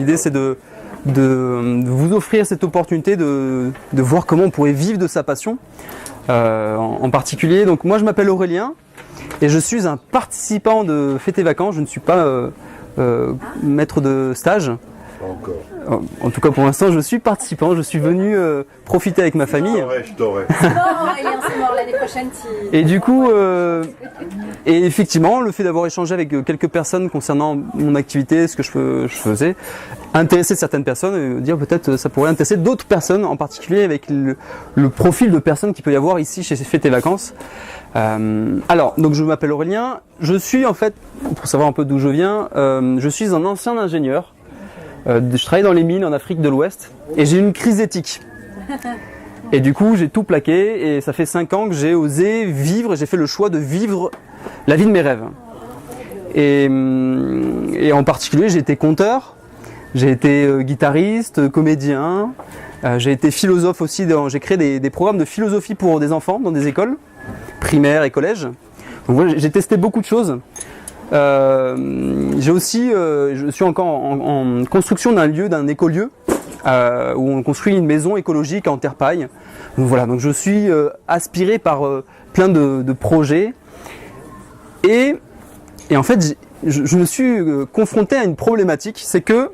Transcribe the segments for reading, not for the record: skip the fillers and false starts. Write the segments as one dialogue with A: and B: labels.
A: L'idée, c'est de vous offrir cette opportunité de voir comment on pourrait vivre de sa passion. En particulier, donc moi je m'appelle Aurélien et je suis un participant de Fêtes et Vacances. Je ne suis pas maître de stage.
B: Pas encore.
A: En tout cas pour l'instant je suis participant, je suis venu profiter avec ma famille.
B: Je t'aurais.
C: Non, Aurélien, c'est mort, l'année prochaine,
A: Et du coup, et effectivement, le fait d'avoir échangé avec quelques personnes concernant mon activité, ce que je faisais, intéresser certaines personnes, et dire peut-être ça pourrait intéresser d'autres personnes, en particulier avec le profil de personnes qu'il peut y avoir ici chez Fêtes et Vacances. Alors, donc je m'appelle Aurélien, je suis en fait, pour savoir un peu d'où je viens, je suis un ancien ingénieur. Je travaille dans les mines en Afrique de l'Ouest et j'ai eu une crise éthique. Et du coup, j'ai tout plaqué et ça fait 5 ans que j'ai osé vivre, j'ai fait le choix de vivre la vie de mes rêves. Et en particulier, j'ai été conteur, j'ai été guitariste, comédien, j'ai été philosophe aussi, j'ai créé des programmes de philosophie pour des enfants dans des écoles, primaires et collèges. Donc voilà, j'ai testé beaucoup de choses. J'ai aussi, je suis encore en construction d'un écolieu où on construit une maison écologique en terre paille. Donc voilà, donc je suis aspiré par plein de projets et en fait je me suis confronté à une problématique, c'est que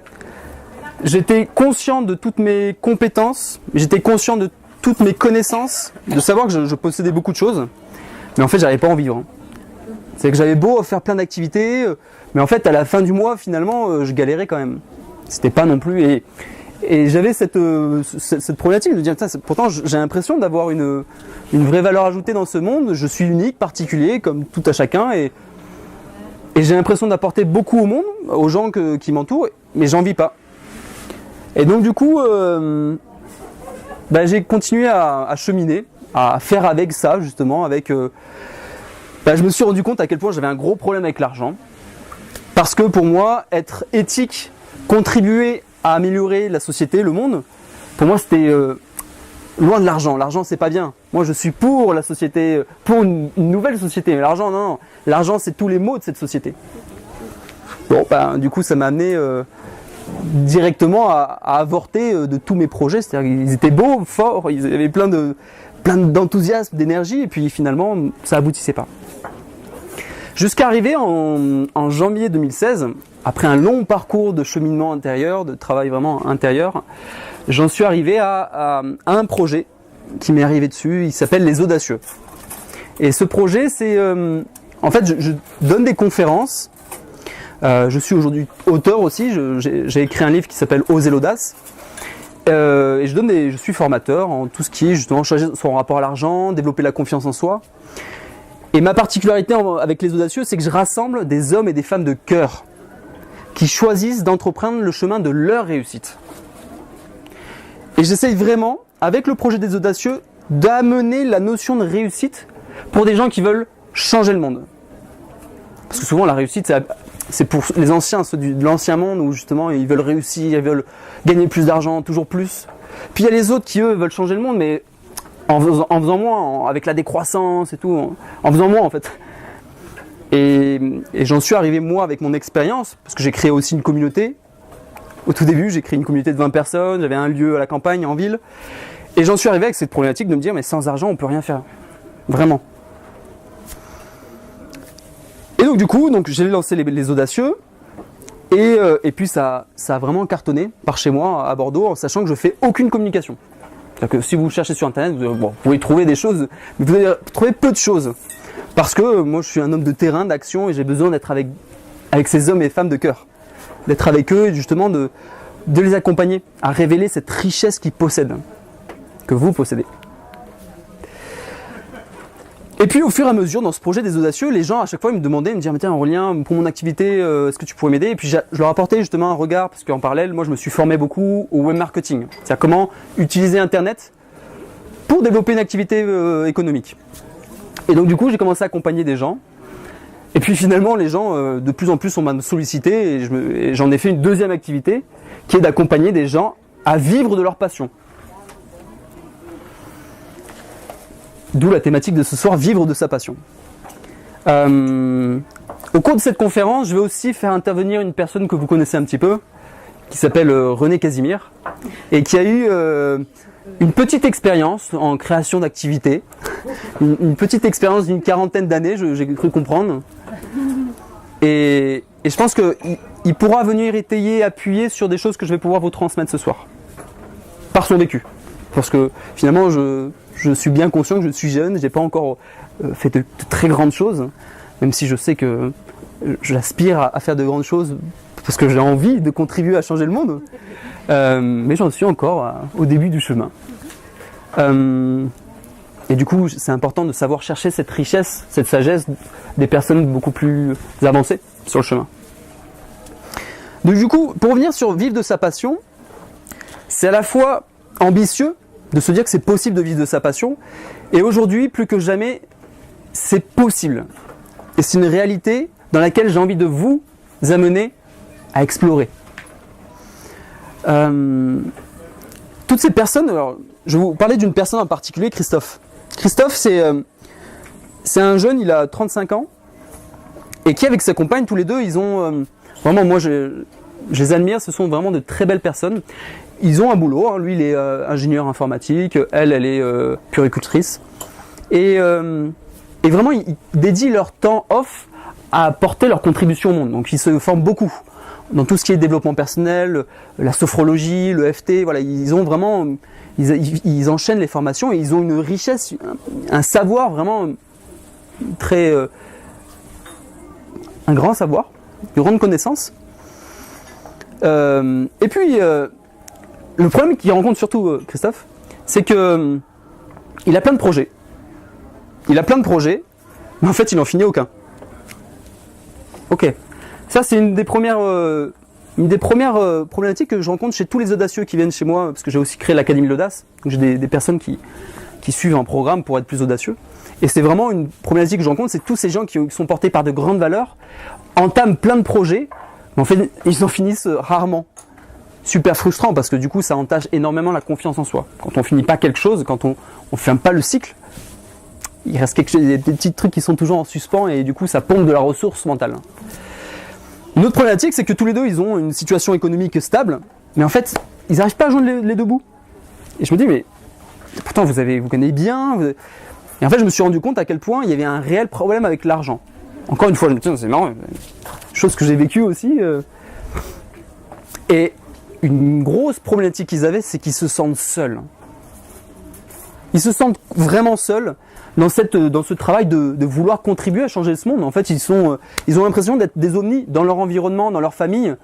A: j'étais conscient de toutes mes compétences, j'étais conscient de toutes mes connaissances, de savoir que je possédais beaucoup de choses, mais en fait j'arrivais pas à en vivre. C'est que j'avais beau faire plein d'activités, mais en fait à la fin du mois finalement je galérais quand même. C'était pas non plus et j'avais cette problématique de dire pourtant j'ai l'impression d'avoir une vraie valeur ajoutée dans ce monde. Je suis unique, particulier comme tout à chacun et j'ai l'impression d'apporter beaucoup au monde, aux gens qui m'entourent, mais j'en vis pas. Et donc du coup j'ai continué à cheminer, à faire avec ça justement, avec je me suis rendu compte à quel point j'avais un gros problème avec l'argent. Parce que pour moi, être éthique, contribuer à améliorer la société, le monde, pour moi c'était loin de l'argent. L'argent c'est pas bien. Moi je suis pour la société, pour une nouvelle société. Mais l'argent non. L'argent c'est tous les maux de cette société. Bon du coup ça m'a amené directement à avorter de tous mes projets. C'est-à-dire qu'ils étaient beaux, forts, ils avaient plein d'enthousiasme, d'énergie et puis finalement ça aboutissait pas. Jusqu'à arriver en janvier 2016, après un long parcours de cheminement intérieur, de travail vraiment intérieur, j'en suis arrivé à un projet qui m'est arrivé dessus, il s'appelle Les Audacieux. Et ce projet, c'est en fait je donne des conférences, je suis aujourd'hui auteur aussi, j'ai écrit un livre qui s'appelle Oser l'audace. Et je suis formateur en tout ce qui est justement changer son rapport à l'argent, développer la confiance en soi. Et ma particularité avec Les Audacieux, c'est que je rassemble des hommes et des femmes de cœur qui choisissent d'entreprendre le chemin de leur réussite. Et j'essaye vraiment, avec le projet des Audacieux, d'amener la notion de réussite pour des gens qui veulent changer le monde. Parce que souvent la réussite, c'est pour les anciens, ceux de l'ancien monde où justement ils veulent réussir, ils veulent gagner plus d'argent, toujours plus. Puis il y a les autres qui eux veulent changer le monde, mais en faisant moins, avec la décroissance et tout, en faisant moins en fait. Et j'en suis arrivé moi avec mon expérience, parce que j'ai créé aussi une communauté. Au tout début, j'ai créé une communauté de 20 personnes, j'avais un lieu à la campagne, en ville. Et j'en suis arrivé avec cette problématique de me dire, mais sans argent, on peut rien faire. Vraiment. Et donc du coup, j'ai lancé les Audacieux. Et puis ça a vraiment cartonné par chez moi à Bordeaux, en sachant que je fais aucune communication. C'est-à-dire que si vous cherchez sur internet, vous pouvez trouver des choses, mais vous allez trouver peu de choses. Parce que moi je suis un homme de terrain, d'action, et j'ai besoin d'être avec ces hommes et femmes de cœur. D'être avec eux et justement de les accompagner à révéler cette richesse qu'ils possèdent, que vous possédez. Et puis au fur et à mesure, dans ce projet des Audacieux, les gens à chaque fois ils me demandaient, ils me disaient mais tiens Aurélien, pour mon activité, est-ce que tu pourrais m'aider? Et puis je leur apportais justement un regard, parce qu'en parallèle, moi je me suis formé beaucoup au web marketing. C'est-à-dire comment utiliser Internet pour développer une activité économique. Et donc du coup j'ai commencé à accompagner des gens. Et puis finalement les gens de plus en plus on m'a sollicité et j'en ai fait une deuxième activité qui est d'accompagner des gens à vivre de leur passion. D'où la thématique de ce soir, vivre de sa passion. Au cours de cette conférence, je vais aussi faire intervenir une personne que vous connaissez un petit peu, qui s'appelle René Casimir et qui a eu une petite expérience en création d'activités, une petite expérience d'une quarantaine d'années, j'ai cru comprendre. Et je pense qu'il pourra venir étayer, appuyer sur des choses que je vais pouvoir vous transmettre ce soir, par son vécu. Parce que finalement, je suis bien conscient que je suis jeune, je n'ai pas encore fait de très grandes choses, même si je sais que j'aspire à faire de grandes choses parce que j'ai envie de contribuer à changer le monde. Mais j'en suis encore au début du chemin. Et du coup, c'est important de savoir chercher cette richesse, cette sagesse des personnes beaucoup plus avancées sur le chemin. Donc du coup, pour revenir sur vivre de sa passion, c'est à la fois ambitieux de se dire que c'est possible de vivre de sa passion, et aujourd'hui, plus que jamais, c'est possible. Et c'est une réalité dans laquelle j'ai envie de vous amener à explorer. Toutes ces personnes, alors, je vais vous parler d'une personne en particulier, Christophe. Christophe, c'est un jeune, il a 35 ans, et qui avec sa compagne, tous les deux, ils ont... vraiment, moi, je les admire, ce sont vraiment de très belles personnes. Ils ont un boulot, hein. Lui, il est ingénieur informatique, elle est puéricultrice. Et vraiment, ils dédient leur temps off à apporter leur contribution au monde. Donc, ils se forment beaucoup dans tout ce qui est développement personnel, la sophrologie, le FT. Voilà, ils ont vraiment... Ils enchaînent les formations et ils ont une richesse, un savoir vraiment très... un grand savoir, une grande connaissance. Et puis, le problème qu'il rencontre surtout Christophe, c'est que il a plein de projets. Il a plein de projets, mais en fait, il n'en finit aucun. Ok. Ça, c'est une des premières problématiques que je rencontre chez tous les audacieux qui viennent chez moi, parce que j'ai aussi créé l'Académie de l'Audace. Donc j'ai des personnes qui suivent un programme pour être plus audacieux. Et c'est vraiment une problématique que je rencontre, c'est tous ces gens qui sont portés par de grandes valeurs, entament plein de projets, mais en fait, ils en finissent rarement. Super frustrant, parce que du coup, ça entache énormément la confiance en soi. Quand on finit pas quelque chose, quand on ferme pas le cycle, il reste des petits trucs qui sont toujours en suspens, et du coup, ça pompe de la ressource mentale. Une autre problématique, c'est que tous les deux, ils ont une situation économique stable, mais en fait, ils n'arrivent pas à joindre les deux bouts. Et je me dis, mais pourtant, vous connaissez bien. Et en fait, je me suis rendu compte à quel point il y avait un réel problème avec l'argent. Encore une fois, je me dis, c'est marrant, chose que j'ai vécue aussi. Et une grosse problématique qu'ils avaient, c'est qu'ils se sentent seuls. Ils se sentent vraiment seuls dans ce travail de vouloir contribuer à changer ce monde. En fait, ils ont l'impression d'être des ovnis dans leur environnement, dans leur famille.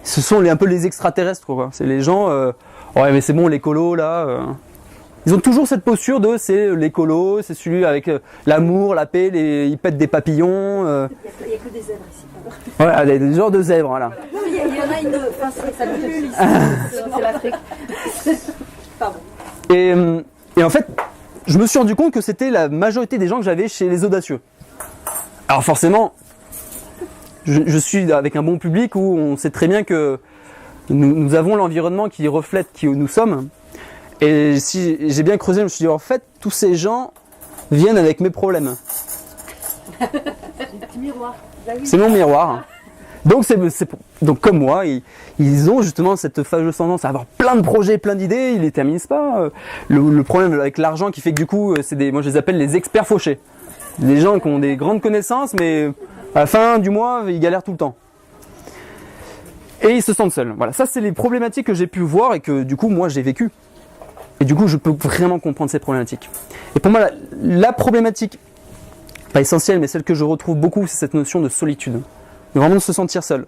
A: Ce sont un peu les extraterrestres, quoi. C'est les gens, ouais, mais c'est bon, l'écolo, là. Ils ont toujours cette posture de c'est l'écolo, c'est celui avec l'amour, la paix, ils pètent des papillons.
C: Il n'y a que des zèbres ici.
A: Voilà, des genres de zèbres, voilà.
C: Non, il y en a une. Enfin, ça me fait ici. C'est l'Afrique. Pardon.
A: Et en fait, je me suis rendu compte que c'était la majorité des gens que j'avais chez les audacieux. Alors forcément, je suis avec un bon public où on sait très bien que nous avons l'environnement qui reflète qui nous sommes. Et si j'ai bien creusé, je me suis dit, en fait, tous ces gens viennent avec mes problèmes.
C: C'est le petit miroir.
A: C'est mon miroir. Donc, donc comme moi, ils ont justement cette fameuse tendance à avoir plein de projets, plein d'idées, ils les terminent pas. Le problème avec l'argent qui fait que du coup, moi je les appelle les experts fauchés. Des gens qui ont des grandes connaissances, mais à la fin du mois, ils galèrent tout le temps. Et ils se sentent seuls. Voilà, ça c'est les problématiques que j'ai pu voir et que du coup, moi j'ai vécu. Et du coup, je peux vraiment comprendre ces problématiques. Et pour moi, la problématique, pas essentielle, mais celle que je retrouve beaucoup, c'est cette notion de solitude. De vraiment se sentir seul.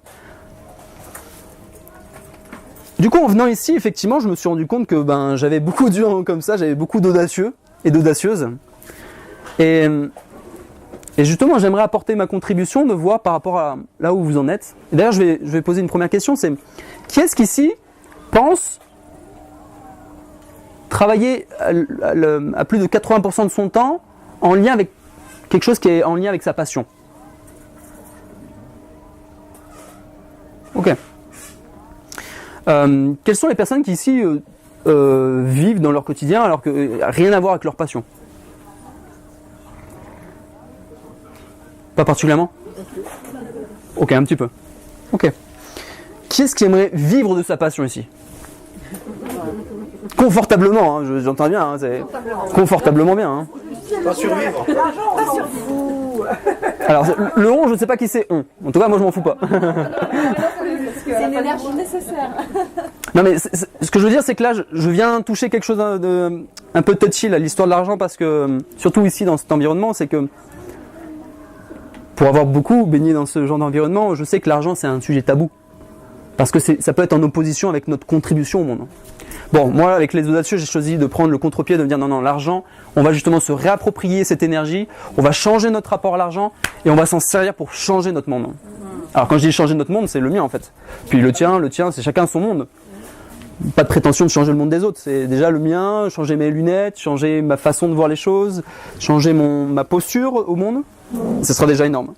A: Du coup, en venant ici, effectivement, je me suis rendu compte que j'avais beaucoup de gens comme ça, j'avais beaucoup d'audacieux et d'audacieuses. Et justement, j'aimerais apporter ma contribution de voir par rapport à là où vous en êtes. Et d'ailleurs, je vais poser une première question, c'est qui est-ce qu'ici pense travailler à plus de 80% de son temps en lien avec quelque chose qui est en lien avec sa passion? Ok. Quelles sont les personnes qui ici vivent dans leur quotidien alors que rien à voir avec leur passion? Pas particulièrement? Ok, un petit peu. Ok. Qui est-ce qui aimerait vivre de sa passion ici? Confortablement, hein, j'entends bien, hein, c'est confortablement bien. Hein.
B: Pas survivre.
A: Alors, le on, je ne sais pas qui c'est on. En tout cas, moi, je m'en fous pas.
C: C'est une énergie nécessaire.
A: Non, mais ce que je veux dire, c'est que là, je viens toucher quelque chose un peu touchy, là, l'histoire de l'argent, parce que, surtout ici, dans cet environnement, c'est que, pour avoir beaucoup baigné dans ce genre d'environnement, je sais que l'argent, c'est un sujet tabou. Parce que ça peut être en opposition avec notre contribution au monde. Bon, moi, avec les audacieux, j'ai choisi de prendre le contre-pied, de me dire non, l'argent, on va justement se réapproprier cette énergie, on va changer notre rapport à l'argent et on va s'en servir pour changer notre monde. Alors, quand je dis changer notre monde, c'est le mien en fait. Puis le tien, c'est chacun son monde. Pas de prétention de changer le monde des autres, c'est déjà le mien, changer mes lunettes, changer ma façon de voir les choses, changer ma posture au monde, ce sera déjà énorme.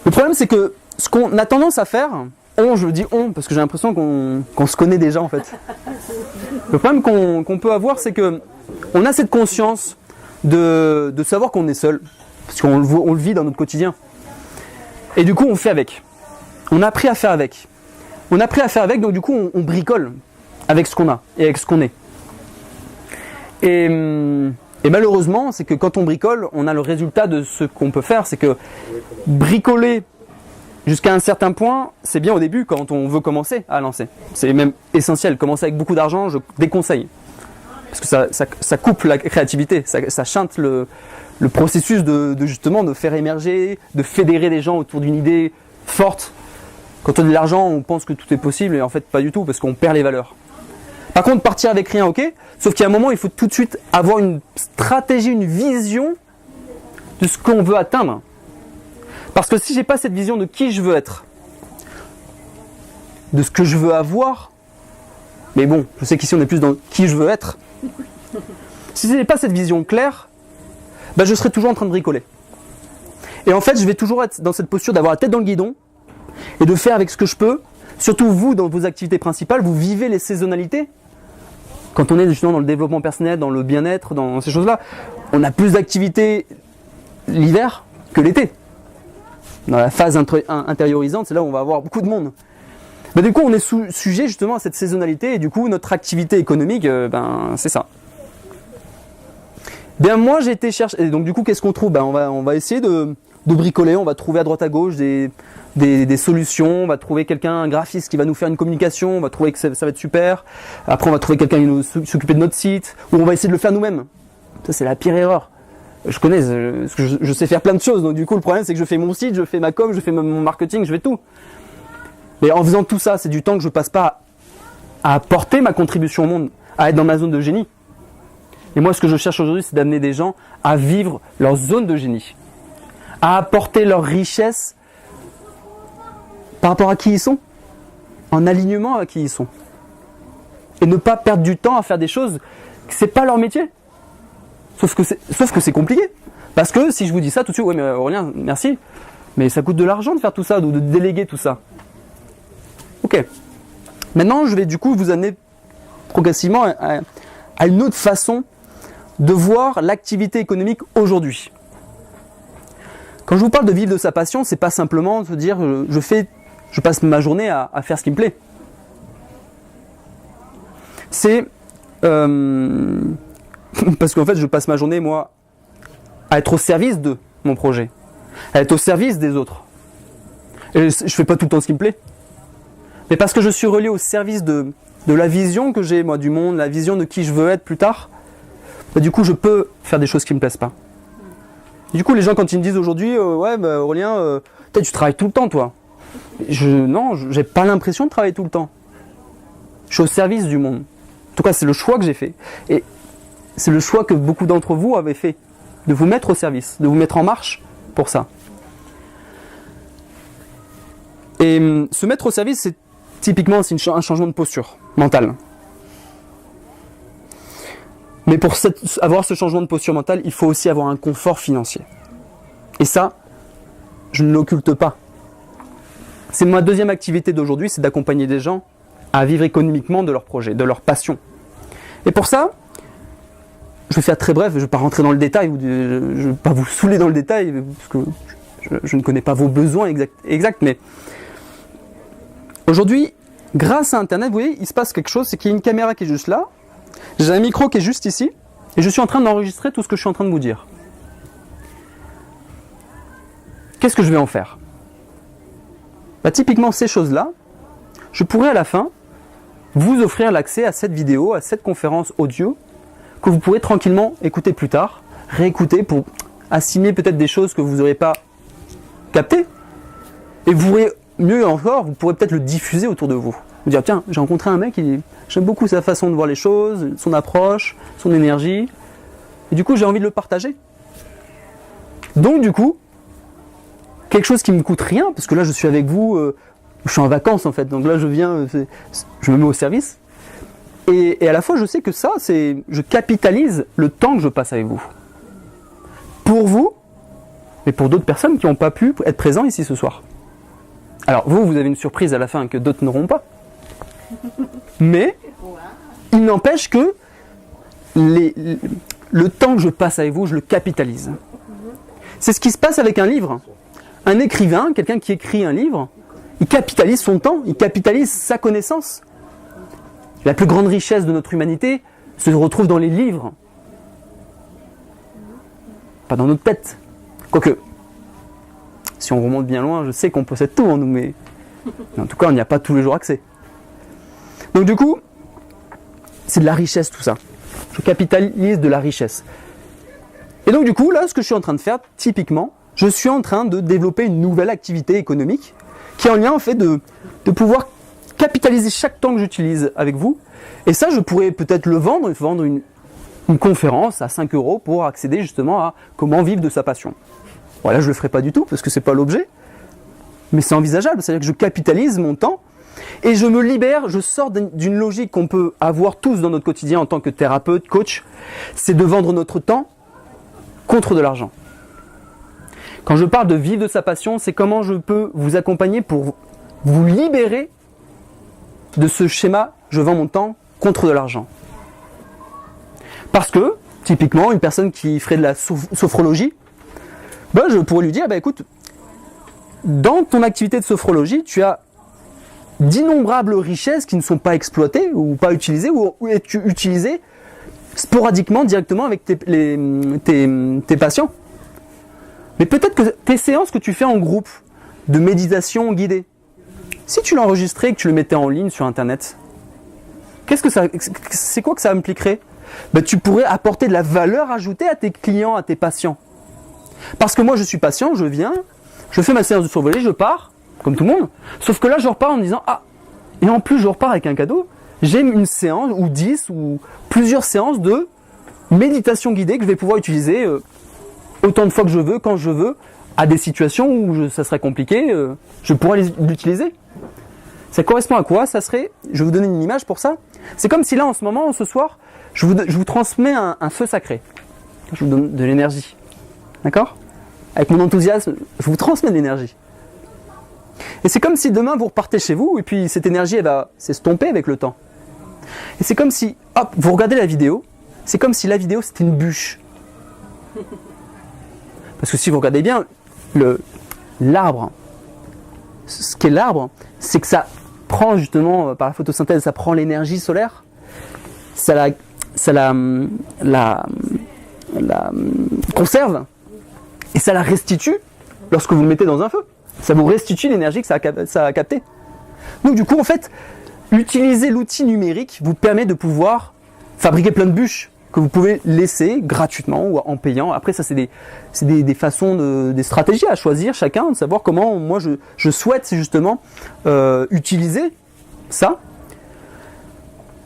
A: Le problème, c'est que ce qu'on a tendance à faire, je dis parce que j'ai l'impression qu'on se connaît déjà en fait. Le problème qu'on peut avoir, c'est que on a cette conscience de savoir qu'on est seul, parce qu'on le vit dans notre quotidien. Et du coup, on fait avec. On a appris à faire avec. On a appris à faire avec, donc du coup, on bricole avec ce qu'on a et avec ce qu'on est. Et malheureusement, c'est que quand on bricole, on a le résultat de ce qu'on peut faire, c'est que bricoler jusqu'à un certain point, c'est bien au début quand on veut commencer à lancer. C'est même essentiel. Commencer avec beaucoup d'argent, je déconseille. Parce que ça coupe la créativité, ça chante le processus justement de faire émerger, de fédérer les gens autour d'une idée forte. Quand on a de l'argent, on pense que tout est possible et en fait pas du tout parce qu'on perd les valeurs. Par contre, partir avec rien, ok. Sauf qu'il y a un moment, il faut tout de suite avoir une stratégie, une vision de ce qu'on veut atteindre. Parce que si j'ai pas cette vision de qui je veux être, de ce que je veux avoir, mais bon, je sais qu'ici on est plus dans qui je veux être. Si je n'ai pas cette vision claire, je serai toujours en train de bricoler. Et en fait, je vais toujours être dans cette posture d'avoir la tête dans le guidon et de faire avec ce que je peux. Surtout vous, dans vos activités principales, vous vivez les saisonnalités. Quand on est justement dans le développement personnel, dans le bien-être, dans ces choses-là, on a plus d'activités l'hiver que l'été. Dans la phase intériorisante, c'est là où on va avoir beaucoup de monde. Du coup, on est sujet justement à cette saisonnalité et du coup, notre activité économique, c'est ça. Moi, j'ai été chercher. Et donc, du coup, qu'est-ce qu'on trouve ? On va essayer de bricoler. On va trouver à droite à gauche des solutions. On va trouver un graphiste qui va nous faire une communication. On va trouver que ça va être super. Après, on va trouver quelqu'un qui va nous s'occuper de notre site. Ou on va essayer de le faire nous-mêmes. Ça, c'est la pire erreur. Je connais, je sais faire plein de choses. Donc, du coup, le problème, c'est que je fais mon site, je fais ma com, je fais mon marketing, je fais tout. Mais en faisant tout ça, c'est du temps que je passe pas à apporter ma contribution au monde, à être dans ma zone de génie. Et moi, ce que je cherche aujourd'hui, c'est d'amener des gens à vivre leur zone de génie, à apporter leur richesse par rapport à qui ils sont, en alignement à qui ils sont. Et ne pas perdre du temps à faire des choses que c'est pas leur métier. Sauf que c'est compliqué. Parce que si je vous dis ça tout de suite, ouais mais Aurélien, merci, mais ça coûte de l'argent de faire tout ça, de déléguer tout ça. Ok. Maintenant, je vais du coup vous amener progressivement à une autre façon de voir l'activité économique aujourd'hui. Quand je vous parle de vivre de sa passion, c'est pas simplement de se dire je passe ma journée à faire ce qui me plaît. C'est parce qu'en fait je passe ma journée moi à être au service de mon projet, à être au service des autres. Et je fais pas tout le temps ce qui me plaît. Mais parce que je suis relié au service de la vision que j'ai moi du monde, la vision de qui je veux être plus tard, du coup je peux faire des choses qui me plaisent pas. Et du coup les gens quand ils me disent aujourd'hui Aurélien, tu travailles tout le temps toi. Non, j'ai pas l'impression de travailler tout le temps. Je suis au service du monde. En tout cas c'est le choix que j'ai fait. Et c'est le choix que beaucoup d'entre vous avez fait, de vous mettre au service, de vous mettre en marche pour ça. Et se mettre au service, c'est typiquement un changement de posture mentale. Mais pour avoir ce changement de posture mentale, il faut aussi avoir un confort financier. Et ça, je ne l'occulte pas. C'est ma deuxième activité d'aujourd'hui, c'est d'accompagner des gens à vivre économiquement de leur projet, de leur passion. Et pour ça, je vais faire très bref, je ne vais pas rentrer dans le détail, je ne vais pas vous saouler dans le détail, parce que je ne connais pas vos besoins exacts, mais aujourd'hui, grâce à Internet, vous voyez, il se passe quelque chose, c'est qu'il y a une caméra qui est juste là, j'ai un micro qui est juste ici, et je suis en train d'enregistrer tout ce que je suis en train de vous dire. Qu'est-ce que je vais en faire? Typiquement, ces choses-là, je pourrais à la fin vous offrir l'accès à cette vidéo, à cette conférence audio, que vous pourrez tranquillement écouter plus tard, réécouter pour assimiler peut-être des choses que vous n'aurez pas captées. Et vous pourrez, mieux encore, vous pourrez peut-être le diffuser autour de vous. Vous dire, tiens, j'ai rencontré un mec, j'aime beaucoup sa façon de voir les choses, son approche, son énergie, et du coup j'ai envie de le partager. Donc du coup, quelque chose qui me coûte rien, parce que là je suis avec vous, je suis en vacances en fait, donc là je viens, je me mets au service, et à la fois je sais que ça, je capitalise le temps que je passe avec vous. Pour vous, mais pour d'autres personnes qui n'ont pas pu être présents ici ce soir. Alors vous avez une surprise à la fin que d'autres n'auront pas. Mais il n'empêche que le temps que je passe avec vous, je le capitalise. C'est ce qui se passe avec un livre. Un écrivain, quelqu'un qui écrit un livre, il capitalise son temps, il capitalise sa connaissance. La plus grande richesse de notre humanité se retrouve dans les livres. Pas dans notre tête. Quoique, si on remonte bien loin, je sais qu'on possède tout en nous, mais en tout cas, on n'y a pas tous les jours accès. Donc du coup, c'est de la richesse tout ça. Je capitalise de la richesse. Et donc du coup, là, ce que je suis en train de faire, typiquement, je suis en train de développer une nouvelle activité économique qui est en lien en fait de pouvoir capitaliser chaque temps que j'utilise avec vous. Et ça, je pourrais peut-être le vendre une conférence à 5 € pour accéder justement à comment vivre de sa passion. Voilà, je ne le ferai pas du tout parce que ce n'est pas l'objet, mais c'est envisageable, c'est-à-dire que je capitalise mon temps et je me libère, je sors d'une logique qu'on peut avoir tous dans notre quotidien en tant que thérapeute, coach, c'est de vendre notre temps contre de l'argent. Quand je parle de vivre de sa passion, c'est comment je peux vous accompagner pour vous libérer de ce schéma « je vends mon temps contre de l'argent ». Parce que, typiquement, une personne qui ferait de la sophrologie, je pourrais lui dire, écoute, dans ton activité de sophrologie, tu as d'innombrables richesses qui ne sont pas exploitées ou pas utilisées ou utilisées sporadiquement, directement avec tes patients. Mais peut-être que tes séances que tu fais en groupe de méditation guidée, si tu l'enregistrais et que tu le mettais en ligne sur Internet, c'est quoi que ça impliquerait? Tu pourrais apporter de la valeur ajoutée à tes clients, à tes patients. Parce que moi je suis patient, je viens, je fais ma séance de survolée, je pars, comme tout le monde, sauf que là je repars en me disant et en plus je repars avec un cadeau, j'ai une séance ou 10 ou plusieurs séances de méditation guidée que je vais pouvoir utiliser autant de fois que je veux, quand je veux, à des situations où ça serait compliqué, je pourrais l'utiliser. Ça correspond à quoi? Ça serait, je vais vous donner une image pour ça, c'est comme si là en ce moment, ce soir, je vous transmets un feu sacré. Je vous donne de l'énergie. D'accord? Avec mon enthousiasme, je vous transmets de l'énergie. Et c'est comme si demain vous repartez chez vous et puis cette énergie elle va s'estomper avec le temps. Et c'est comme si, vous regardez la vidéo, c'est comme si la vidéo c'était une bûche. Parce que si vous regardez bien, l'arbre, ce qu'est l'arbre, c'est que ça prend justement, par la photosynthèse, ça prend l'énergie solaire, ça la conserve, et ça la restitue lorsque vous le mettez dans un feu. Ça vous restitue l'énergie que ça a captée. Donc du coup, en fait, utiliser l'outil numérique vous permet de pouvoir fabriquer plein de bûches que vous pouvez laisser gratuitement ou en payant. Après, ça, c'est des façons, des stratégies à choisir chacun, de savoir comment moi je souhaite justement utiliser ça.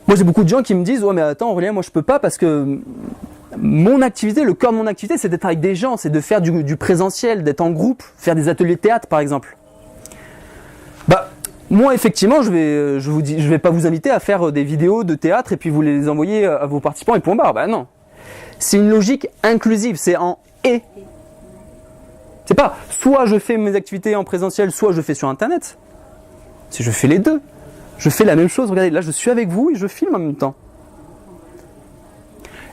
A: Moi, j'ai beaucoup de gens qui me disent « Ouais, mais attends, Aurélien, moi je peux pas parce que mon activité, le cœur de mon activité, c'est d'être avec des gens, c'est de faire du présentiel, d'être en groupe, faire des ateliers de théâtre, par exemple. » Moi, effectivement, je vais pas vous inviter à faire des vidéos de théâtre et puis vous les envoyer à vos participants et point barre. Non. C'est une logique inclusive, c'est en « et ». C'est pas soit je fais mes activités en présentiel, soit je fais sur Internet. Si je fais les deux, je fais la même chose. Regardez, là, je suis avec vous et je filme en même temps.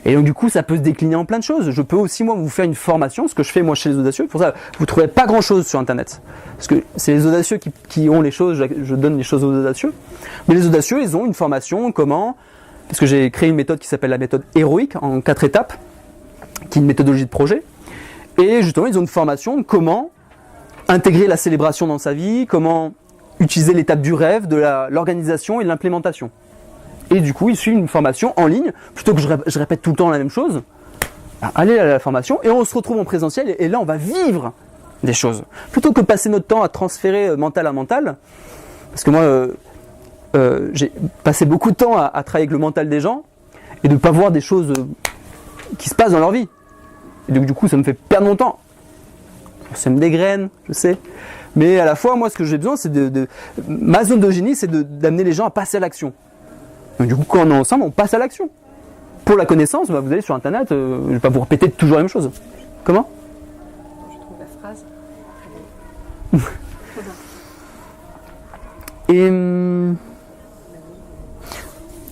A: Et donc du coup, ça peut se décliner en plein de choses. Je peux aussi, moi, vous faire une formation, ce que je fais moi chez les audacieux. Pour ça, vous ne trouvez pas grand-chose sur Internet. Parce que c'est les audacieux qui ont les choses, je donne les choses aux audacieux. Mais les audacieux, ils ont une formation, comment... Parce que j'ai créé une méthode qui s'appelle la méthode héroïque, en 4 étapes, qui est une méthodologie de projet. Et justement, ils ont une formation, comment intégrer la célébration dans sa vie, comment utiliser l'étape du rêve, de l'organisation et de l'implémentation. Et du coup, il suit une formation en ligne, plutôt que je répète tout le temps la même chose. Allez à la formation et on se retrouve en présentiel et là, on va vivre des choses. Plutôt que passer notre temps à transférer mental à mental, parce que moi, j'ai passé beaucoup de temps à travailler avec le mental des gens et de ne pas voir des choses qui se passent dans leur vie. Et donc, du coup, ça me fait perdre mon temps. Ça me dégraine, je sais. Mais à la fois, moi, ce que j'ai besoin, c'est ma zone de génie, c'est d'amener les gens à passer à l'action. Donc, du coup, quand on est ensemble, on passe à l'action. Pour la connaissance, vous allez sur Internet, je ne vais pas vous répéter toujours la même chose. Comment ?
C: Je trouve la phrase.
A: Et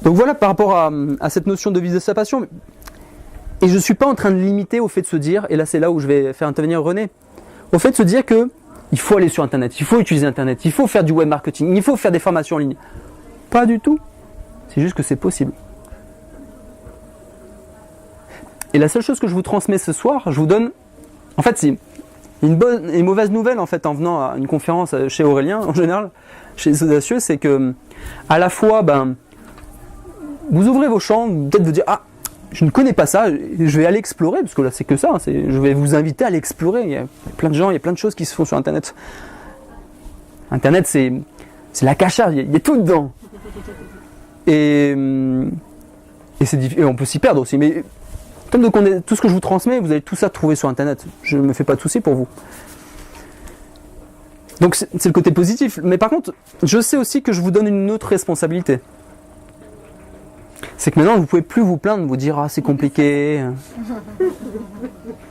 A: donc voilà, par rapport à cette notion de viser sa passion. Et je ne suis pas en train de limiter au fait de se dire, et là c'est là où je vais faire intervenir René, au fait de se dire que il faut aller sur Internet, il faut utiliser Internet, il faut faire du web marketing, il faut faire des formations en ligne. Pas du tout. C'est juste que c'est possible. Et la seule chose que je vous transmets ce soir, je vous donne... En fait, c'est une bonne et mauvaise nouvelle en fait en venant à une conférence chez Aurélien, en général, chez les audacieux, c'est que à la fois, vous ouvrez vos champs, peut-être vous dire « Ah, je ne connais pas ça, je vais aller explorer », parce que là c'est que ça, je vais vous inviter à aller explorer. Il y a plein de gens, il y a plein de choses qui se font sur Internet. Internet, c'est la cachère, il y a tout dedans. Et on peut s'y perdre aussi. Mais comme tout ce que je vous transmets, vous allez tout ça trouver sur Internet. Je ne me fais pas de soucis pour vous. Donc c'est le côté positif. Mais par contre, je sais aussi que je vous donne une autre responsabilité. C'est que maintenant, vous ne pouvez plus vous plaindre, vous dire « Ah, c'est compliqué ».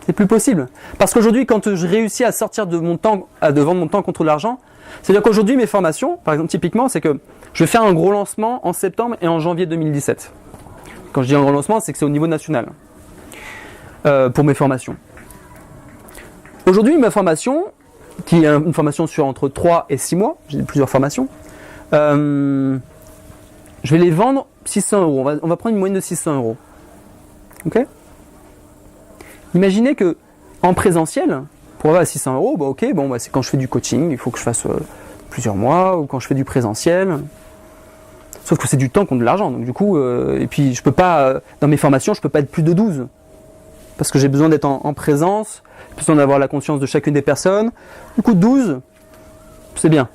A: C'est plus possible. Parce qu'aujourd'hui, quand je réussis à sortir de mon temps, de vendre mon temps contre l'argent, c'est-à-dire qu'aujourd'hui, mes formations, par exemple, typiquement, c'est que je vais faire un gros lancement en septembre et en janvier 2017. Quand je dis un gros lancement, c'est que c'est au niveau national. Pour mes formations. Aujourd'hui, ma formation, qui est une formation sur entre 3 et 6 mois, j'ai plusieurs formations, je vais les vendre 600 €. On va prendre une moyenne de 600 €. Ok ? Imaginez que en présentiel, pour avoir 600 €, c'est quand je fais du coaching, il faut que je fasse plusieurs mois, ou quand je fais du présentiel. Sauf que c'est du temps contre de l'argent. Donc du coup, et puis je peux pas, dans mes formations, je peux pas être plus de 12. Parce que j'ai besoin d'être en présence, j'ai besoin d'avoir la conscience de chacune des personnes. Du coup, 12, c'est bien.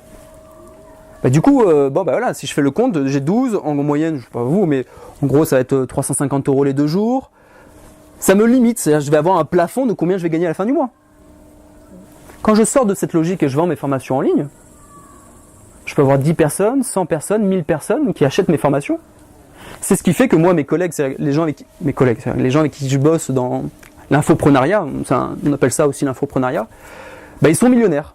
A: Du coup, voilà, si je fais le compte, j'ai 12, en moyenne, je ne sais pas vous, mais en gros, ça va être 350 € les 2 jours. Ça me limite, c'est-à-dire que je vais avoir un plafond de combien je vais gagner à la fin du mois. Quand je sors de cette logique et je vends mes formations en ligne, je peux avoir 10 personnes, 100 personnes, 1000 personnes qui achètent mes formations. C'est ce qui fait que moi, mes collègues, les gens avec qui je bosse dans l'infoprenariat, on appelle ça aussi l'infoprenariat, ils sont millionnaires.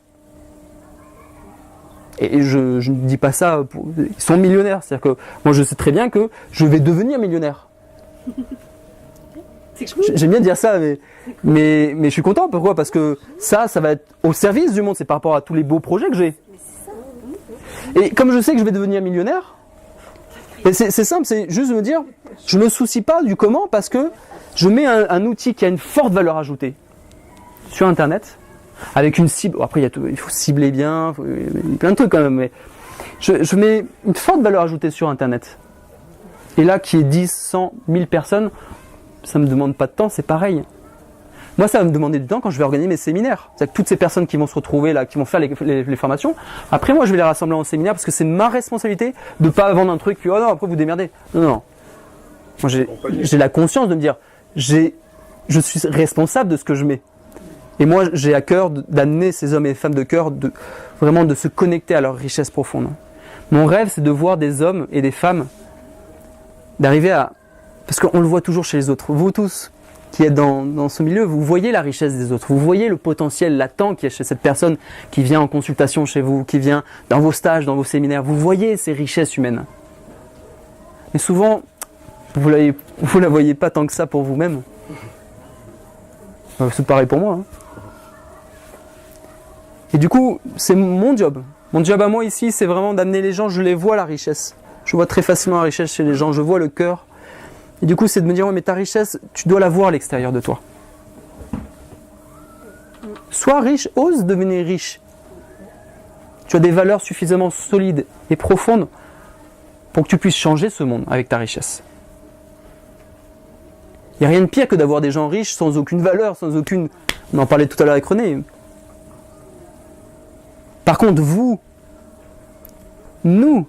A: Et je ne dis pas ça, ils sont millionnaires. C'est-à-dire que moi, je sais très bien que je vais devenir millionnaire. J'aime bien dire ça, mais je suis content. Pourquoi ? Parce que ça va être au service du monde. C'est par rapport à tous les beaux projets que j'ai. Et comme je sais que je vais devenir millionnaire, c'est simple, c'est juste de me dire, je ne me soucie pas du comment parce que je mets un outil qui a une forte valeur ajoutée sur Internet, avec une cible. Après, il faut cibler bien, il y a plein de trucs quand même, mais je mets une forte valeur ajoutée sur Internet. Et là, qui est 10, 100, 1000 personnes, ça ne me demande pas de temps, c'est pareil. Moi, ça va me demander du temps quand je vais organiser mes séminaires. C'est-à-dire que toutes ces personnes qui vont se retrouver là, qui vont faire les formations, après moi, je vais les rassembler en séminaire parce que c'est ma responsabilité de ne pas vendre un truc, puis oh non, après vous démerdez. Non. Moi, j'ai la conscience de me dire, je suis responsable de ce que je mets. Et moi, j'ai à cœur d'amener ces hommes et femmes de cœur, vraiment de se connecter à leur richesse profonde. Mon rêve, c'est de voir des hommes et des femmes d'arriver à... Parce qu'on le voit toujours chez les autres. Vous tous qui êtes dans ce milieu, vous voyez la richesse des autres. Vous voyez le potentiel latent qu'il y a chez cette personne qui vient en consultation chez vous, qui vient dans vos stages, dans vos séminaires. Vous voyez ces richesses humaines. Mais souvent, vous l'avez vous la voyez pas tant que ça pour vous-même. C'est pareil pour moi. Hein. Et du coup, c'est mon job. Mon job à moi ici, c'est vraiment d'amener les gens, je les vois la richesse. Je vois très facilement la richesse chez les gens, je vois le cœur. Et du coup, c'est de me dire, ouais, mais ta richesse, tu dois la voir à l'extérieur de toi. Sois riche, ose devenir riche. Tu as des valeurs suffisamment solides et profondes pour que tu puisses changer ce monde avec ta richesse. Il n'y a rien de pire que d'avoir des gens riches sans aucune valeur, sans aucune... On en parlait tout à l'heure avec René. Par contre, nous,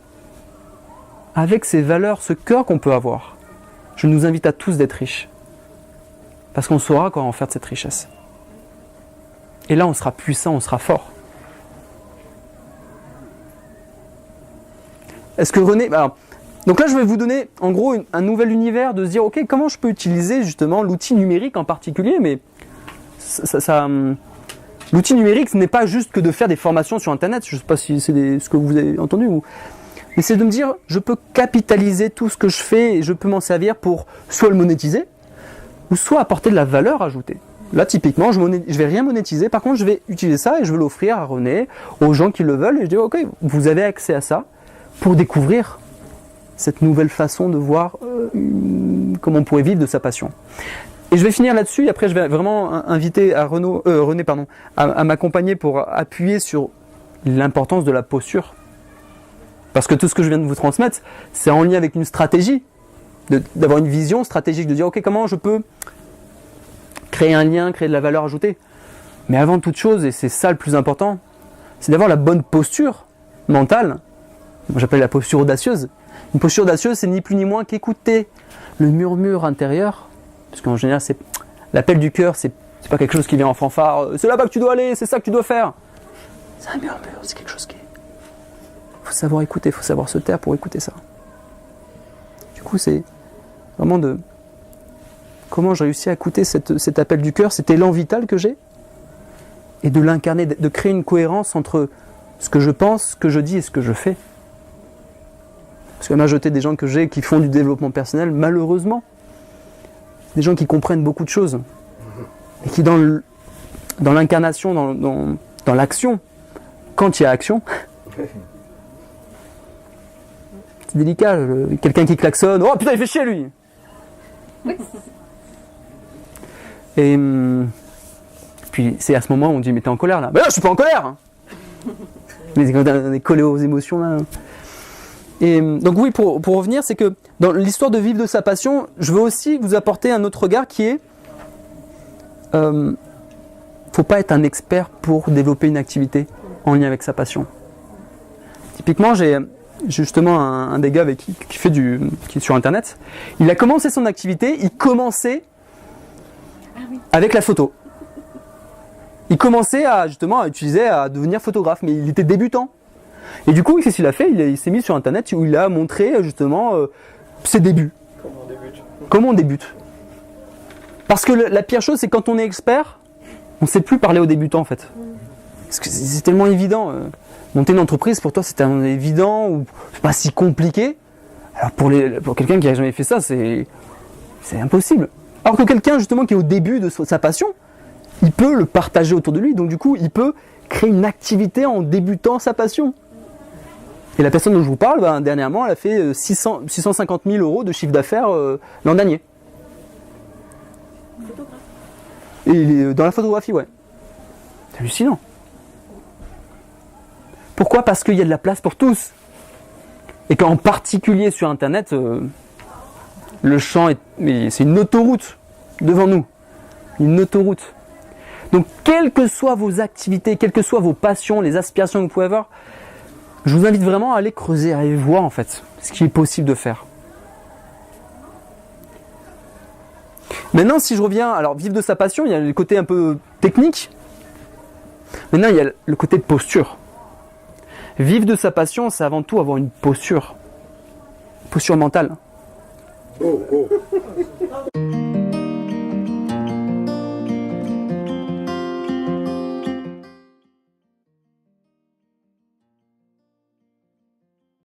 A: avec ces valeurs, ce cœur qu'on peut avoir, je nous invite à tous d'être riches. Parce qu'on saura quoi en faire de cette richesse. Et là, on sera puissant, on sera fort. Est-ce que René... Alors, donc là, je vais vous donner, en gros, un nouvel univers de se dire, ok, comment je peux utiliser justement l'outil numérique en particulier, mais l'outil numérique, ce n'est pas juste que de faire des formations sur Internet, je ne sais pas si c'est ce que vous avez entendu, mais c'est de me dire, je peux capitaliser tout ce que je fais et je peux m'en servir pour soit le monétiser, ou soit apporter de la valeur ajoutée. Là, typiquement, je ne vais rien monétiser, par contre, je vais utiliser ça et je vais l'offrir à René, aux gens qui le veulent, et je dis, ok, vous avez accès à ça pour découvrir cette nouvelle façon de voir comment on pourrait vivre de sa passion. Et je vais finir là-dessus, et après je vais vraiment inviter René à m'accompagner pour appuyer sur l'importance de la posture. Parce que tout ce que je viens de vous transmettre, c'est en lien avec une stratégie, d'avoir une vision stratégique, de dire ok, comment je peux créer un lien, créer de la valeur ajoutée. Mais avant toute chose, et c'est ça le plus important, c'est d'avoir la bonne posture mentale. Moi, j'appelle la posture audacieuse. Une posture audacieuse, c'est ni plus ni moins qu'écouter le murmure intérieur. Parce qu'en général, c'est l'appel du cœur, c'est pas quelque chose qui vient en fanfare. C'est là-bas que tu dois aller, c'est ça que tu dois faire. C'est un murmure, c'est quelque chose qui... Il faut savoir écouter, il faut savoir se taire pour écouter ça. Du coup, c'est vraiment de... Comment j'ai réussi à écouter cet appel du cœur, cet élan vital que j'ai, et de l'incarner, de créer une cohérence entre ce que je pense, ce que je dis et ce que je fais. Parce que la majorité des gens que j'ai qui font du développement personnel, malheureusement, des gens qui comprennent beaucoup de choses et qui dans l'incarnation, dans l'action, quand il y a action, c'est délicat. Quelqu'un qui klaxonne, oh putain il fait chier lui. Et puis c'est à ce moment où on dit mais t'es en colère là. Mais là je suis pas en colère. Hein. Mais on est collé aux émotions là. Et donc oui, pour revenir, c'est que dans l'histoire de vivre de sa passion, je veux aussi vous apporter un autre regard qui est faut pas être un expert pour développer une activité en lien avec sa passion. Typiquement, j'ai justement un des gars avec qui est sur internet. Il a commencé son activité, il commençait avec la photo. Il commençait à devenir photographe, mais il était débutant. Et du coup, qu'est-ce qu'il a fait ? Il s'est mis sur internet où il a montré justement ses débuts. Comment on débute. Parce que la pire chose, c'est quand on est expert, on ne sait plus parler aux débutants en fait. Parce que c'est tellement évident. Monter une entreprise, pour toi, c'est tellement évident ou c'est pas si compliqué. Alors pour quelqu'un qui n'a jamais fait ça, c'est impossible. Alors que quelqu'un justement qui est au début de sa passion, il peut le partager autour de lui. Donc du coup, il peut créer une activité en débutant sa passion. Et la personne dont je vous parle, dernièrement, elle a fait 650 000 euros de chiffre d'affaires l'an dernier. Et il est dans la photographie, ouais. C'est hallucinant. Pourquoi ? Parce qu'il y a de la place pour tous. Et qu'en particulier sur Internet, le champ c'est une autoroute devant nous. Une autoroute. Donc, quelles que soient vos activités, quelles que soient vos passions, les aspirations que vous pouvez avoir, je vous invite vraiment à aller creuser, à aller voir en fait ce qui est possible de faire. Maintenant, si je reviens, alors vivre de sa passion, il y a le côté un peu technique. Maintenant, il y a le côté de posture. Vivre de sa passion, c'est avant tout avoir une posture mentale. Oh, oh.